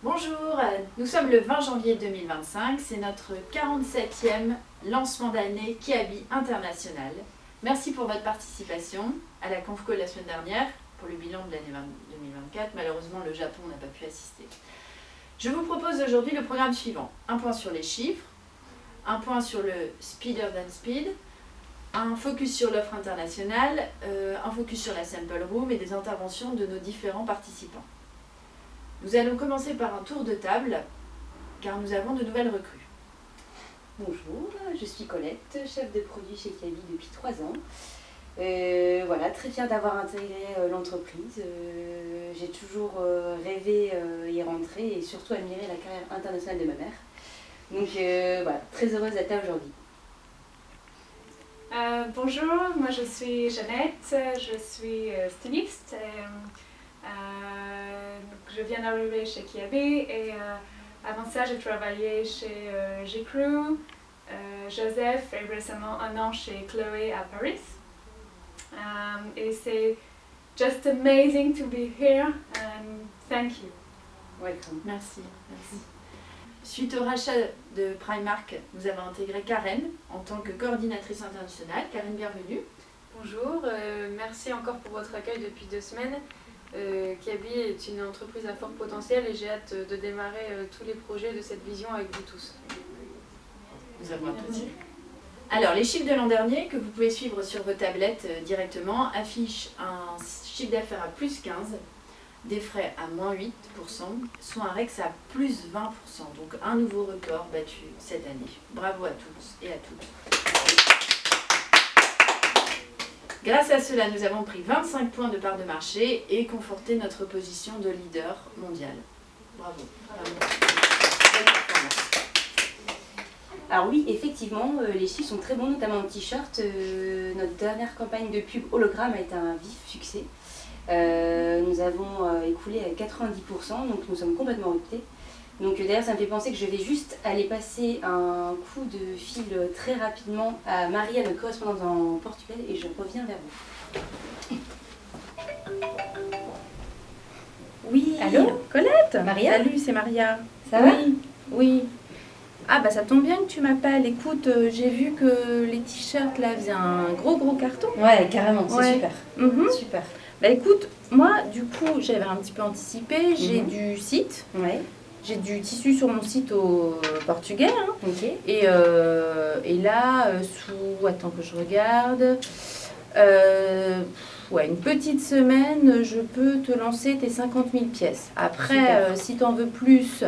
Bonjour, nous sommes le 20 janvier 2025, c'est notre 47e lancement d'année Kiabi International. Merci pour votre participation à la Confco la semaine dernière pour le bilan de l'année 2024. Malheureusement, le Japon n'a pas pu assister. Je vous propose aujourd'hui le programme suivant. Un point sur les chiffres, un point sur le Speeder than Speed, un focus sur l'offre internationale, un focus sur la sample room et des interventions de nos différents participants. Nous allons commencer par un tour de table, car nous avons de nouvelles recrues. Bonjour, je suis Colette, chef de produit chez Kiabi depuis 3 ans. Voilà, très fière d'avoir intégré l'entreprise. J'ai toujours rêvé y rentrer et surtout admiré la carrière internationale de ma mère. Donc voilà, très heureuse d'être là aujourd'hui. Bonjour, moi je suis Jeannette, je suis styliste. Je viens d'arriver chez Kiabi et avant ça j'ai travaillé chez J.Crew, Joseph et récemment 1 an chez Chloé à Paris. Et c'est just amazing to be here and thank you. Welcome. Merci. Suite au rachat de Primark, nous avons intégré Karen en tant que coordinatrice internationale. Karen, bienvenue. Bonjour, merci encore pour votre accueil depuis 2 semaines. Kiabi est une entreprise à fort potentiel et j'ai hâte de démarrer tous les projets de cette vision avec vous tous. Nous avons apprécié. Alors, les chiffres de l'an dernier que vous pouvez suivre sur vos tablettes directement affichent un chiffre d'affaires à plus 15, des frais à moins 8%, soit un REX à plus 20%, donc un nouveau record battu cette année. Bravo à tous et à toutes. Grâce à cela, nous avons pris 25 points de part de marché et conforté notre position de leader mondial. Bravo. Belle performance. Alors oui, effectivement, les chiffres sont très bons, notamment en t-shirt. Notre dernière campagne de pub hologramme a été un vif succès. Nous avons écoulé à 90%, donc nous sommes complètement réputés. Donc d'ailleurs ça me fait penser que je vais juste aller passer un coup de fil très rapidement à Maria, notre correspondante en Portugal, et je reviens vers vous. Oui, allô, Colette? Maria? Salut, c'est Maria. Ça va? Oui. Ah bah ça tombe bien que tu m'appelles. Écoute, j'ai vu que les t-shirts là faisaient un gros carton. Ouais, carrément, c'est Ouais. super. Super. Bah écoute, moi du coup j'avais un petit peu anticipé, j'ai du site. Ouais, J'ai du tissu sur mon site au portugais, hein. ok. Et là, attends que je regarde, une petite semaine, je peux te lancer tes 50 000 pièces. Après, si tu en veux plus,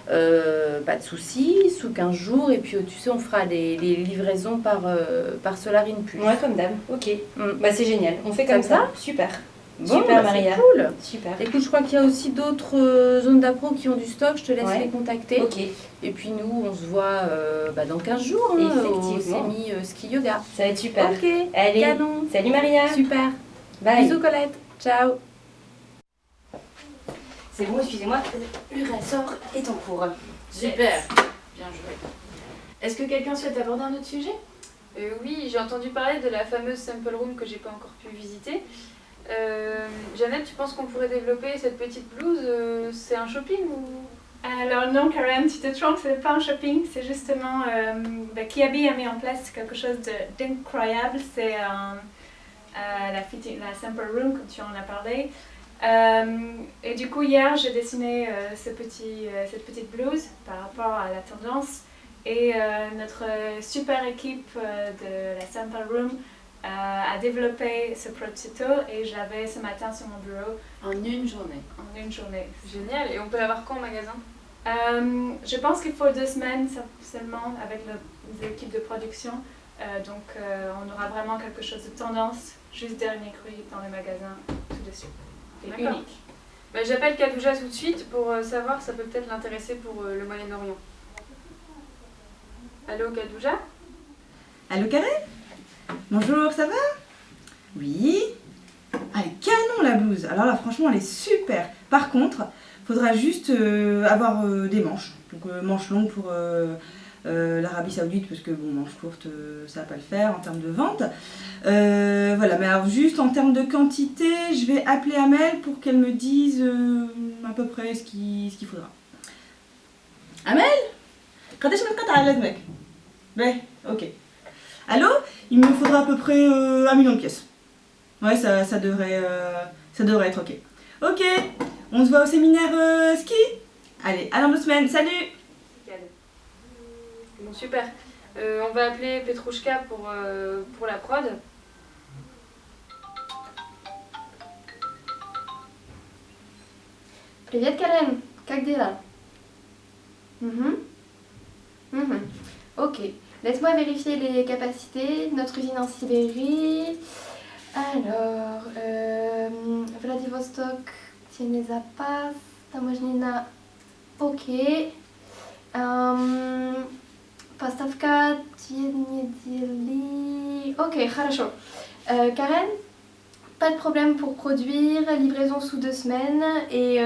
pas de souci, sous 15 jours, et puis tu sais, on fera les livraisons par Solar Impulse. Ouais, comme d'hab, ok. Bah c'est génial, on fait Comme comme ça. Super. Bon, Super, bah, c'est Maria. cool. Super. Écoute, je crois qu'il y a aussi d'autres zones d'appro qui ont du stock, je te laisse Ouais. les contacter. Ok, Et puis nous, on se voit dans 15 jours, hein, au Effectivement. Semi Ski Yoga. ça va être super. Ok, Allez, canon. salut Maria. Super. Bye. Bisous Colette. Ciao. C'est bon, excusez-moi, le ressort est en cours. Super. Bien joué. Est-ce que quelqu'un souhaite aborder un autre sujet? Oui, j'ai entendu parler de la fameuse sample room que j'ai pas encore pu visiter. Jeannette, tu penses qu'on pourrait développer cette petite blouse? C'est un shopping ou... Alors non Karen, tu te trompes, ce n'est pas un shopping, c'est justement Kiabi a mis en place quelque chose d'incroyable, c'est la sample room comme tu en as parlé. Et du coup hier j'ai dessiné cette petite blouse par rapport à la tendance et notre super équipe de la sample room a développé ce prototype et je l'avais ce matin sur mon bureau En une journée. en une journée. Génial, et on peut l'avoir quand au magasin? Je pense qu'il faut 2 semaines seulement avec les équipes de production. Donc on aura vraiment quelque chose de tendance, juste dernier cru dans les magasins tout de suite. Et D'accord. unique. Bah, j'appelle Kadouja tout de suite pour savoir, ça peut peut-être l'intéresser pour le Moyen-Orient. Allô Kadouja? Allô Carré? Bonjour, ça va? Oui. Ah, elle est canon la blouse. Alors là, franchement, elle est super. Par contre, faudra juste avoir des manches. Donc manches longues pour l'Arabie Saoudite, parce que bon, manches courtes, ça va pas le faire en termes de vente. Voilà, mais alors juste en termes de quantité, je vais appeler Amel pour qu'elle me dise à peu près ce qu'il faudra. Amel? قداش من قطعة لازمك؟ باهي اوكي. Allô? Il me faudra à peu près 1 million de pièces. Ouais, ça devrait être ok. Ok, on se voit au séminaire ski? Allez, à dans 2 semaines, salut! Bon, super. On va appeler Petrouchka pour la prod. Привет, Карен. Как дела? Ok. Laisse-moi vérifier les capacités. Notre usine en Sibérie. Alors, Vladivostok, tiene запас. Таможнина. Ok. Поставка 2 недели. Ok, хорошо. Karen, pas de problème pour produire, livraison sous 2 semaines et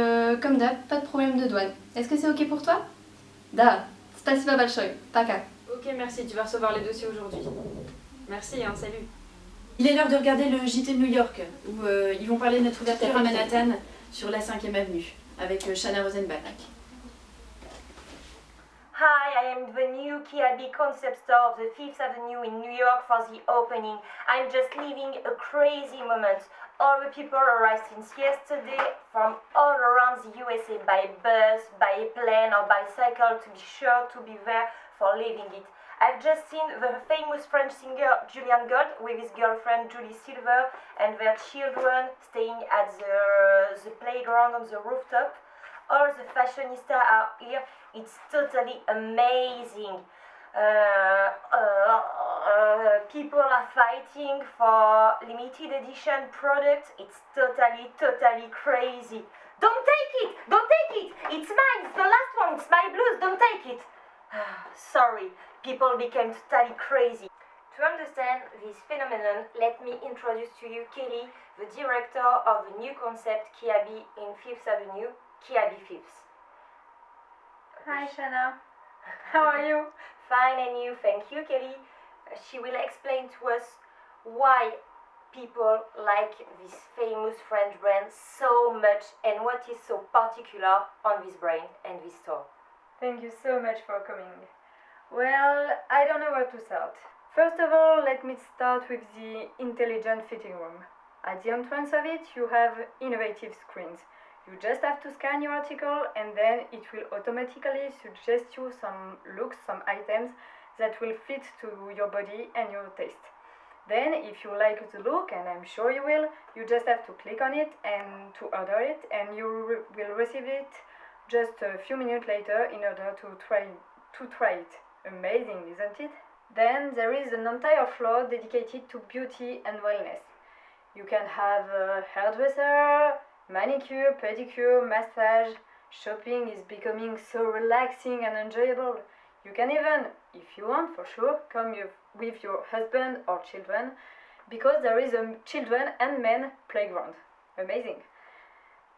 comme d'hab, pas de problème de douane. Est-ce que c'est ok pour toi? Да, спасибо большое. Пока. Ok, merci, tu vas recevoir les dossiers aujourd'hui. Merci, hein, salut. Il est l'heure de regarder le JT de New York, où ils vont parler de notre ouverture à Manhattan sur la 5e avenue, avec Shanna Rosenbach. Hi, I am the new Kiabi concept store of the 5th Avenue in New York for the opening. I'm just living a crazy moment. All the people arrived since yesterday from all around the USA by bus, by plane or by cycle to be sure to be there for living it. I've just seen the famous French singer Julian Gold with his girlfriend Julie Silver and their children staying at the playground on the rooftop. All the fashionistas are here. It's totally amazing. People are fighting for limited edition products. It's totally crazy. Don't take it! Don't take it! It's mine! It's the last one! It's my blues! Don't take it! Sorry, people became totally crazy. To understand this phenomenon, let me introduce to you Kelly, the director of the new concept Kiabi in 5th Avenue, Kiabi 5th. Hi, Shanna. How are you? Fine, and you? Thank you, Kelly. She will explain to us why people like this famous French brand so much and what is so particular on this brand and this store. Thank you so much for coming. Well, I don't know where to start. First of all, let me start with the intelligent fitting room. At the entrance of it, you have innovative screens. You just have to scan your article and then it will automatically suggest you some looks, some items that will fit to your body and your taste. Then if you like the look, and I'm sure you will, you just have to click on it and to order it, and you will receive it just a few minutes later in order to try it. Amazing, isn't it? Then there is an entire floor dedicated to beauty and wellness. You can have a hairdresser, manicure, pedicure, massage. Shopping is becoming so relaxing and enjoyable. You can even, if you want for sure, come with your husband or children, because there is a children and men playground. Amazing.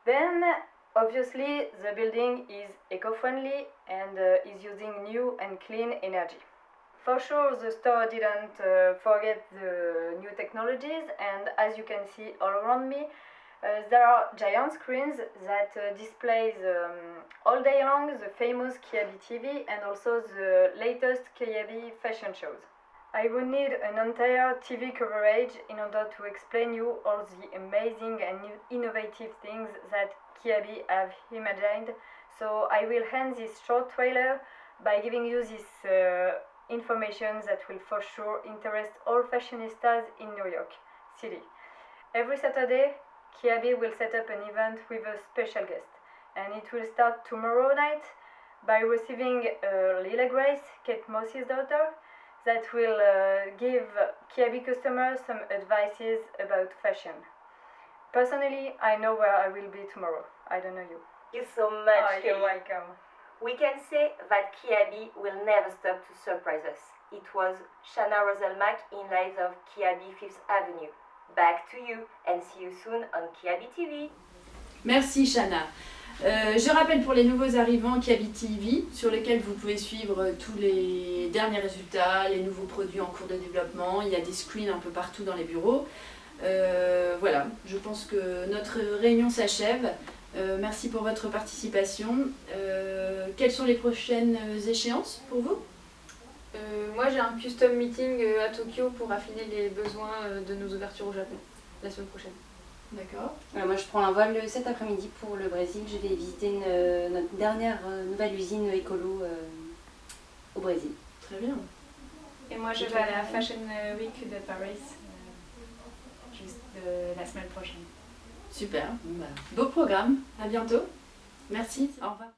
Then, obviously, the building is eco-friendly and is using new and clean energy. For sure, the store didn't forget the new technologies, and as you can see all around me, there are giant screens that displays all day long the famous Kiabi TV and also the latest Kiabi fashion shows. I would need an entire TV coverage in order to explain you all the amazing and innovative things that Kiabi have imagined, so I will end this short trailer by giving you this information that will for sure interest all fashionistas in New York City. Every Saturday, Kiabi will set up an event with a special guest, and it will start tomorrow night by receiving Lila Grace, Kate Moss's daughter, that will give Kiabi customers some advices about fashion. Personally, I know where I will be tomorrow. I don't know you. Thank you so much, Oh, you're Kelly. welcome. We can say that Kiabi will never stop to surprise us. It was Shanna Roselmack in live of Kiabi 5th Avenue. Back to you and see you soon on Kiabi TV. Merci Shanna. Je rappelle pour les nouveaux arrivants Kiabi TV, sur lesquels vous pouvez suivre tous les derniers résultats, les nouveaux produits en cours de développement. Il y a des screens un peu partout dans les bureaux. Voilà, je pense que notre réunion s'achève. Merci pour votre participation. Quelles sont les prochaines échéances pour vous? Moi j'ai un custom meeting à Tokyo pour affiner les besoins de nos ouvertures au Japon la semaine prochaine. D'accord. Moi je prends un vol cet après-midi pour le Brésil. Je vais visiter notre dernière nouvelle usine écolo au Brésil. Très bien. Et moi, je vais à la Fashion Week de Paris, juste la semaine prochaine. Super. Beau programme. À bientôt. Merci. Au revoir.